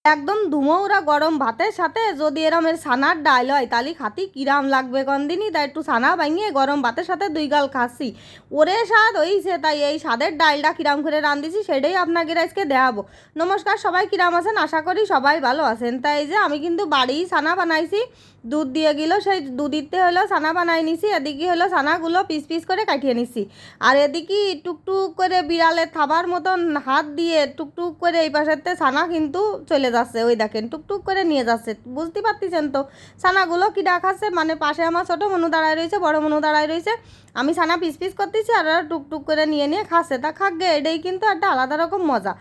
একদম ধুমৌরা গরম ভাতের সাথে যদি এরমের ছানার ডাল হয় তাহলে খাতি কিরাম লাগবে কনদিনই। তাই একটু ছানা ভাঙিয়ে গরম ভাতের সাথে 2 গাল খাচ্ছি, ওরে স্বাদ হইছে। তাই এই স্বাদের ডালটা কিরাম করে রাঁধেছি সেটাই আপনাকে আজকে দেখাবো। নমস্কার, সবাই কিরাম আছেন? আশা করি সবাই ভালো আছেন। তাই যে আমি কিন্তু বাড়িই ছানা বানাইছি, দুধ দিয়ে গেল, সেই দুধিতে হলো ছানা বানাই নিছি। এদিকে হলো ছানাগুলো পিস পিস করে কাটিয়ে নিছি, আর এদিকে টুকটুক করে বিড়ালে থাবার মতন হাত দিয়ে টুকটুক করে এই পাশেতে ছানা কিন্তু চলে যাচ্ছে। ওই দেখেন টুকটুক করে নিয়ে যাচ্ছে, বুঝতে পারতেছেন তো ছানাগুলো কি দেখাচ্ছে। মানে পাশে আমার ছোটো মনু দাঁড়ায় রয়েছে, বড় মনু দাঁড়ায় রয়েছে, আমি ছানা পিস পিস করতেছি আর ওরা টুকটুক করে নিয়ে নিয়ে খাচ্ছে। তা খাগে এটাই কিন্তু একটা আলাদা রকম মজা।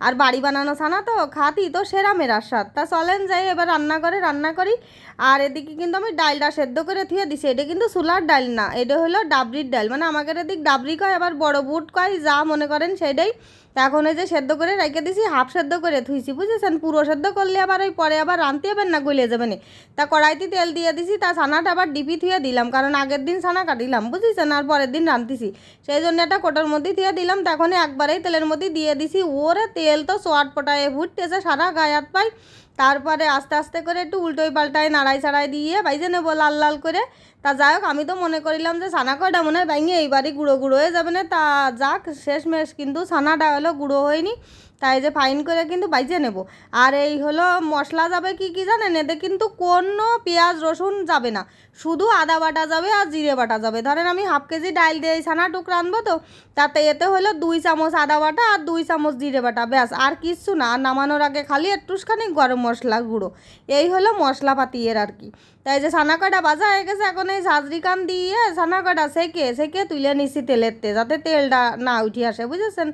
আর বাড়ি বানানো ছানা তো খাতি তো সেরা মেরার স্বাদ। তা চলেন যাই এবার রান্না করি। আর এদিকে কিন্তু আমি ডালটা সেদ্ধ করে থুয়ে দিছি। এটা কিন্তু চুলার ডাল না, এটা হলো ডাবরির ডাল, মানে আমাদের এদিক ডাবরি কয়, আবার বড় বুট কয়, যা মনে করেন সেটাই। এখন এই যে সেদ্ধ করে রেখে দিছি, হাফ সেদ্ধ করে থুইছি, বুঝেছেন। পুরো সেদ্ধ করলে আবার ওই পরে আবার রাঁধতে হবেন না, গলে যাবে না। তা কড়াইতে তেল দিয়ে দিছি, তা ছানাটা আবার ডিপি থুয়ে দিলাম, কারণ আগের দিন ছানা কাটিলাম, বুঝেছেন, আর পরের দিন রাঁধতেছি, সেই জন্য একটা কোটোর মধ্যে থুয়ে দিলাম। তখন একবারেই তেলের মধ্যে দিয়ে দিছি, ওরে তেল তো চট পটায় ফুটতেছে সারা গায়ে হাত পাই। তারপরে আস্তে আস্তে করে একটু উল্টোই পাল্টায় নাড়াই ছাড়াই দিয়ে বাইজে নেবো লাল লাল করে। তা যাই হোক, আমি তো মনে করিলাম যে ছানা কয়টা মনে হয় ভেঙে এইবারই গুঁড়ো গুঁড়ো হয়ে যাবে না। তা যাক, শেষমেশ কিন্তু ছানাটা হলো গুঁড়ো হয়নি। তাই যে ফাইন করে কিন্তু বাইজে নেব। আর এই হলো মশলা যাবে কি কি জানেন, এতে কিন্তু কোনো পেঁয়াজ রসুন যাবে না, শুধু আদা বাটা যাবে আর জিরে বাটা যাবে। ধরেন আমি হাফ কেজি ডাল দিয়ে এই ছানা টুক রানবো, তো তাতে এতে হলো 2 চামচ আদা বাটা আর 2 চামচ জিরে বাটা, ব্যাস আর কিচ্ছু না। আর নামানোর আগে খালি একটুখানি গরম মশলা গুঁড়ো, এই হলো মশলাপাতি এর আর কি। তাই যে ছানা কয়টা ভাজা হয়ে গেছে, এখন এই ঝাঁঝরি কান দিয়ে ছানা কয়টা সেকে সেকে তুলে নিছি তেলেরতে, যাতে তেলটা না উঠে আসে, বুঝেছেন।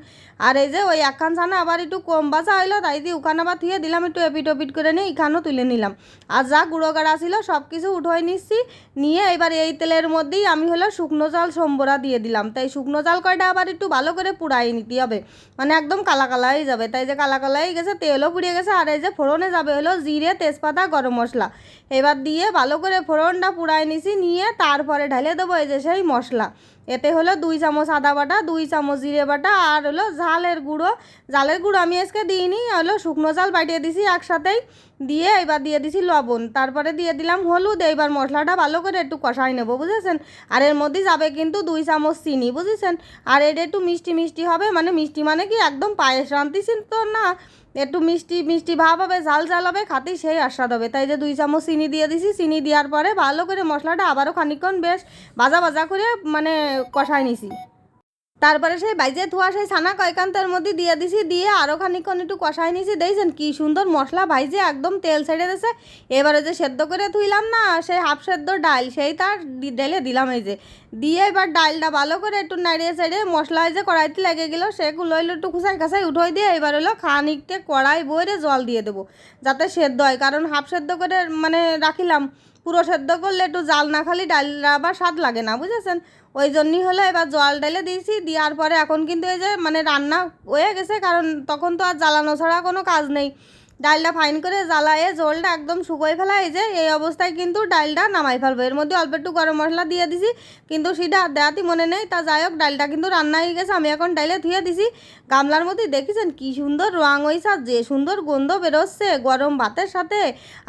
আর এই যে ওই একখান ছানা আবার একটু কম ভাজা হইলো, তাই দিয়ে ওখানে আবার থুয়ে দিলাম, একটু এপিট ওপিট করে নিয়ে এখানেও তুলে নিলাম। আর যা গুঁড়ো গাড়া ছিল সব কিছু উঠোয় নিচ্ছি, নিয়ে এবার এই তেলের মধ্যেই আমি হলো শুকনো জাল সম্বরা দিয়ে দিলাম। তাই শুকনো জাল কয়টা আবার একটু ভালো করে পুড়াই নিতে হবে, মানে একদম কালা কালা হয়ে যাবে। তাই যে কালা কালা হয়ে গেছে, তেলও পুড়িয়ে গেছে। আর এই যে ফোড়নে যাবে হলো জিরে, তেজপাতা, গরম মশলা, এবার দিয়ে ভালো করে ফোড়নটা পুড়াই নিছি, নিয়ে তারপরে ঢেলে দেবো এই যে সেই মশলা। এতে হলো 2 চামচ আদা বাটা, 2 চামচ জিরে বাটা, আর হলো জালের গুঁড়ো আমি আজকে দিইনি, হলো শুকনো জাল বাটিয়ে দিছি একসাথেই, দিয়ে এবার দিয়ে দিছি লবণ, তারপরে দিয়ে দিলাম হলুদ। এইবার মশলাটা ভালো করে একটু কষাই নেবো, বুঝেছেন। আর এর মধ্যে যাবে কিন্তু 2 চামচ চিনি, বুঝেছেন। আর এটা একটু মিষ্টি মিষ্টি হবে, মানে মিষ্টি মানে কি একদম পায়েস রাঁধতেছি তো না, একটু মিষ্টি মিষ্টি ভাব হবে, ঝাল ঝাল হবে, খাতেই সেই আস্বাদ হবে। তাই যে 2 চামচ চিনি দিয়ে দিছি, চিনি দেওয়ার পরে ভালো করে মশলাটা আবারও খানিকক্ষণ বেশ ভাজা ভাজা করে মানে কষাই নিছি। তারপরে সেই বাইজে ধোয়া সেই ছানা কয়কান্তের মধ্যে দিয়ে দিছি, দিয়ে আরও খানিকক্ষণ একটু কষাই নিছি। দেখছেন কি সুন্দর মশলা ভাইজে একদম তেল ছেড়ে দিয়েছে। এবারে যে সেদ্ধ করে ধুইলাম না সেই হাফ সেদ্ধ ডাল, সেই তার ঢেলে দিলাম এই যে, দিয়ে এবার ডালটা ভালো করে একটু নাড়িয়ে চাড়িয়ে মশলা যে কড়াইতে লেগে গেলো সেগুলো হইলো একটু খুসাই খাসাই উঠোই দিয়ে এবার হলো খানিকটা কড়াই বইরে জল দিয়ে দেবো, যাতে সেদ্ধ হয়। কারণ হাফ সেদ্ধ করে মানে রাখিলাম, পুরো সেদ্ধ করলে একটু জাল না খালি ডালটা আবার স্বাদ লাগে না, বুঝেছেন। ওই জন্যই হলো এবার জল ঢেলে দিয়েছি, দেওয়ার পরে এখন কিন্তু এই যে মানে রান্না হয়ে গেছে, কারণ তখন তো আর জ্বালানো ছাড়া কোনো কাজ নেই। ডালটা ফাইন করে জ্বালায়ে জলটা একদম শুকোয় ফেলা, এই যে এই অবস্থায় কিন্তু ডালটা নামাই ফেলবো। এর মধ্যে অল্প একটু গরম মশলা দিয়ে দিছি, কিন্তু সেটা দেওয়াতে মনে নেই। তা যাই হোক, ডালটা কিন্তু রান্না হয়ে গেছে, আমি এখন ডাইলে ধুয়ে দিছি গামলার মধ্যে। দেখেছেন কি সুন্দর রং হয়েছে, আর যে সুন্দর গন্ধ বেরোচ্ছে গরম ভাতের সাথে।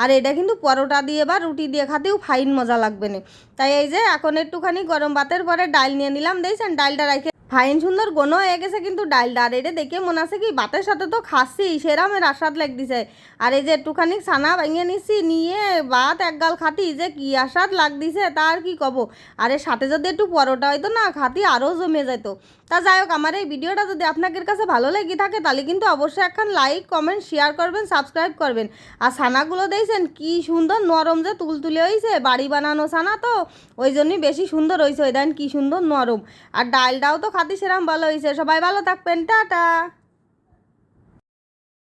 আর এটা কিন্তু পরোটা দিয়ে বা রুটি দিয়ে খাতেও ফাইন মজা লাগবে না। তাই এই যে এখন একটুখানি গরম ভাতের পরে ডাল নিয়ে নিলাম, দেখছেন ডালটা রাখে ফাইন সুন্দর গণ হয়ে গেছে কিন্তু ডালটা। আর এটা দেখে মনে আছে কি ভাতের সাথে তো খাচ্ছি সেরামের আস্বাদ লাগতেছে। আর এই যে একটুখানি ছানা ভেঙে নিচ্ছি, নিয়ে ভাত একগাল খাতি যে কি আস্বাদ লাগতেছে তার কি কব। আর এর সাথে যদি একটু পরোটা হইতো না, খাতি আরও জমে যেত। তা যাই হোক, আমার এই ভিডিওটা যদি আপনাদের কাছে ভালো লেগে থাকে তাহলে কিন্তু অবশ্যই একখান লাইক কমেন্ট শেয়ার করবেন, সাবস্ক্রাইব করবেন। আর ছানাগুলো দেখছেন কি সুন্দর নরম যে তুলতুলে হয়েছে, বাড়ি বানানো ছানা তো ওই জন্যই বেশি সুন্দর হয়েছে। ওই দেন কি সুন্দর নরম। আর ডালটাও তো খাতি সেরাম ভালো হয়েছে। সবাই ভালো থাকবেন, টাটা।